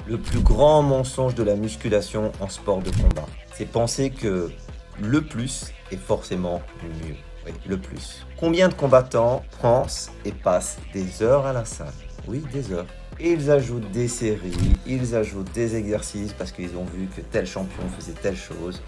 Le plus grand mensonge de la musculation en sport de combat, c'est penser que le plus est forcément mieux. Oui, le plus. Combien de combattants pensent et passent des heures à la salle? Oui, des heures. Et ils ajoutent des séries, ils ajoutent des exercices parce qu'ils ont vu que tel champion faisait telle chose.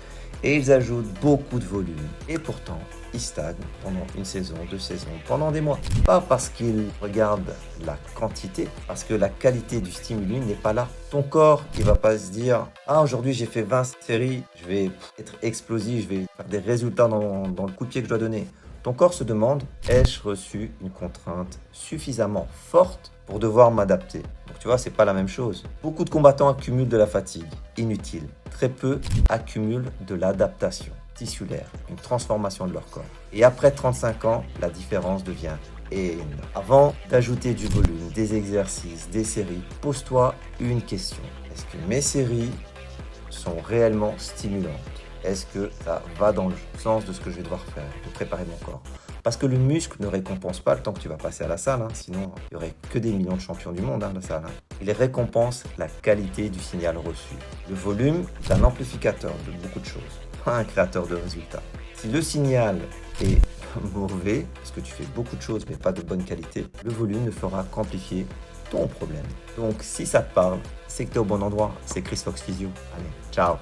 Et ils ajoutent beaucoup de volume. Et pourtant, ils stagnent pendant une saison, 2 saisons, pendant des mois. Pas parce qu'ils regardent la quantité, parce que la qualité du stimuli n'est pas là. Ton corps, il va pas se dire, ah, aujourd'hui j'ai fait 20 séries, je vais être explosif, je vais faire des résultats dans le coup de pied que je dois donner. Ton corps se demande, ai-je reçu une contrainte suffisamment forte pour devoir m'adapter? Donc tu vois, c'est pas la même chose. Beaucoup de combattants accumulent de la fatigue inutile. Très peu accumulent de l'adaptation tissulaire, une transformation de leur corps. Et après 35 ans, la différence devient énorme. Avant d'ajouter du volume, des exercices, des séries, pose-toi une question. Est-ce que mes séries sont réellement stimulantes? Est-ce que ça va dans le sens de ce que je vais devoir faire, de préparer mon corps? Parce que le muscle ne récompense pas le temps que tu vas passer à la salle, hein, sinon il n'y aurait que des millions de champions du monde à la salle. Il récompense la qualité du signal reçu. Le volume est un amplificateur de beaucoup de choses, pas un créateur de résultats. Si le signal est mauvais, parce que tu fais beaucoup de choses mais pas de bonne qualité, le volume ne fera qu'amplifier ton problème. Donc si ça te parle, c'est que tu es au bon endroit. C'est Chris Fox Physio. Allez, ciao!